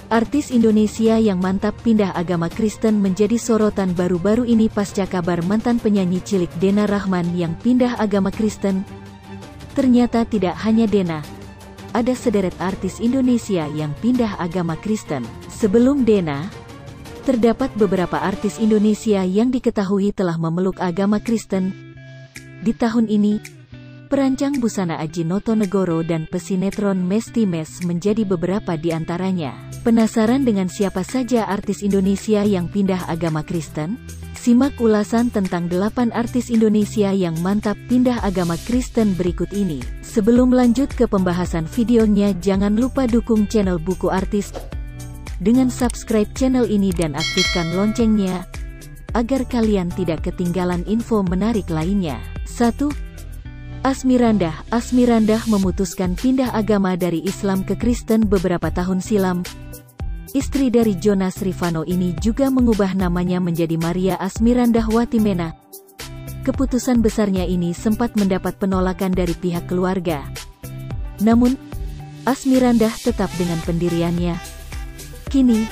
Artis Indonesia yang mantap pindah agama Kristen menjadi sorotan baru-baru ini pasca kabar mantan penyanyi cilik Dena Rahman yang pindah agama Kristen. Ternyata tidak hanya Dena, ada sederet artis Indonesia yang pindah agama Kristen. Sebelum Dena, terdapat beberapa artis Indonesia yang diketahui telah memeluk agama Kristen. Di tahun ini, perancang busana Aji Notonegoro dan pesinetron Mesti Mes menjadi beberapa di antaranya. Penasaran dengan siapa saja artis Indonesia yang pindah agama Kristen? Simak ulasan tentang 8 artis Indonesia yang mantap pindah agama Kristen berikut ini. Sebelum lanjut ke pembahasan videonya, jangan lupa dukung channel Buku Artis dengan subscribe channel ini dan aktifkan loncengnya, agar kalian tidak ketinggalan info menarik lainnya. 1. Asmirandah memutuskan pindah agama dari Islam ke Kristen beberapa tahun silam. Istri dari Jonas Rivano ini juga mengubah namanya menjadi Maria Asmirandah Watimena. Keputusan besarnya ini sempat mendapat penolakan dari pihak keluarga. Namun, Asmirandah tetap dengan pendiriannya. Kini,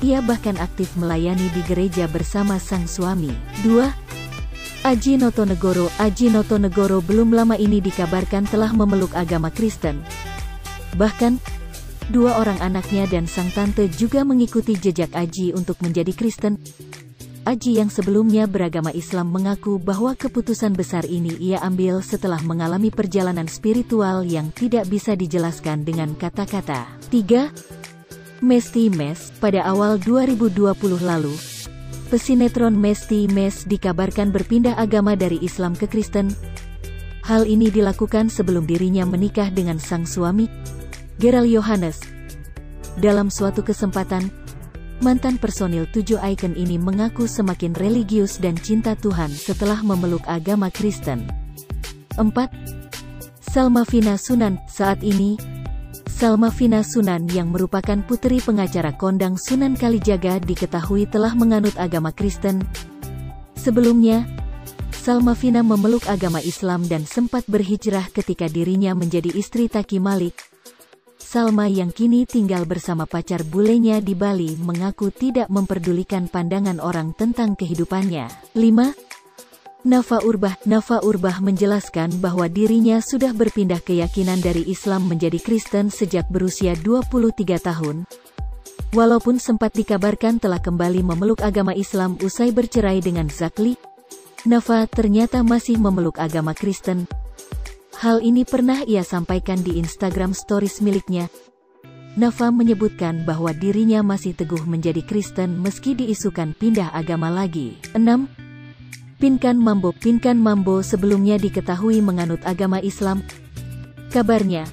ia bahkan aktif melayani di gereja bersama sang suami. 2. Aji Notonegoro belum lama ini dikabarkan telah memeluk agama Kristen. Bahkan, 2 orang anaknya dan sang tante juga mengikuti jejak Aji untuk menjadi Kristen. Aji yang sebelumnya beragama Islam mengaku bahwa keputusan besar ini ia ambil setelah mengalami perjalanan spiritual yang tidak bisa dijelaskan dengan kata-kata. 3. Mesti Mes. Pada awal 2020 lalu, pesinetron Mesti Mes dikabarkan berpindah agama dari Islam ke Kristen. Hal ini dilakukan sebelum dirinya menikah dengan sang suami, Gerald Yohanes. Dalam suatu kesempatan, mantan personil 7 Icon ini mengaku semakin religius dan cinta Tuhan setelah memeluk agama Kristen. 4. Salma-Vina Sunan. Saat ini, Salma-Vina Sunan yang merupakan putri pengacara kondang Sunan Kalijaga diketahui telah menganut agama Kristen. Sebelumnya, Salma-Vina memeluk agama Islam dan sempat berhijrah ketika dirinya menjadi istri Taki Malik. Salma yang kini tinggal bersama pacar bulenya di Bali mengaku tidak memperdulikan pandangan orang tentang kehidupannya. 5. Nafa Urbah menjelaskan bahwa dirinya sudah berpindah keyakinan dari Islam menjadi Kristen sejak berusia 23 tahun. Walaupun sempat dikabarkan telah kembali memeluk agama Islam usai bercerai dengan Zakli, Nafa ternyata masih memeluk agama Kristen. Hal ini pernah ia sampaikan di Instagram Stories miliknya. Nafa menyebutkan bahwa dirinya masih teguh menjadi Kristen meski diisukan pindah agama lagi. 6. Pinkan Mambo sebelumnya diketahui menganut agama Islam. Kabarnya,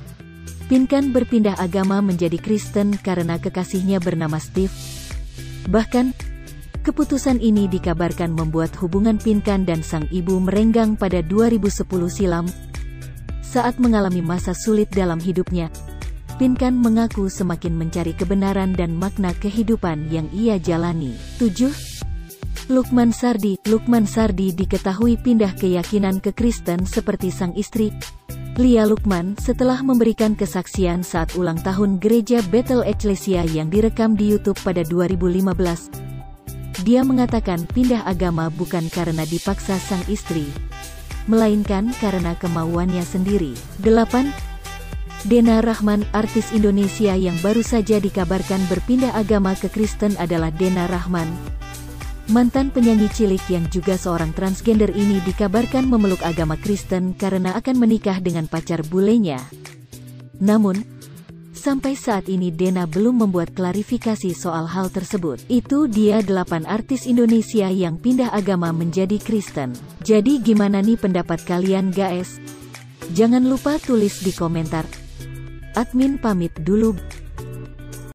Pinkan berpindah agama menjadi Kristen karena kekasihnya bernama Steve. Bahkan, keputusan ini dikabarkan membuat hubungan Pinkan dan sang ibu merenggang pada 2010 silam. Saat mengalami masa sulit dalam hidupnya, Pinkan mengaku semakin mencari kebenaran dan makna kehidupan yang ia jalani. 7. Lukman Sardi diketahui pindah keyakinan ke Kristen seperti sang istri, Lia Lukman, setelah memberikan kesaksian saat ulang tahun gereja Bethel Ecclesia yang direkam di YouTube pada 2015. Dia mengatakan pindah agama bukan karena dipaksa sang istri, melainkan karena kemauannya sendiri. 8. Dena Rahman. Artis Indonesia yang baru saja dikabarkan berpindah agama ke Kristen adalah Dena Rahman. Mantan penyanyi cilik yang juga seorang transgender ini dikabarkan memeluk agama Kristen karena akan menikah dengan pacar bulenya. Namun, sampai saat ini Dena belum membuat klarifikasi soal hal tersebut. Itu dia 8 artis Indonesia yang pindah agama menjadi Kristen. Jadi gimana nih pendapat kalian guys? Jangan lupa tulis di komentar. Admin pamit dulu.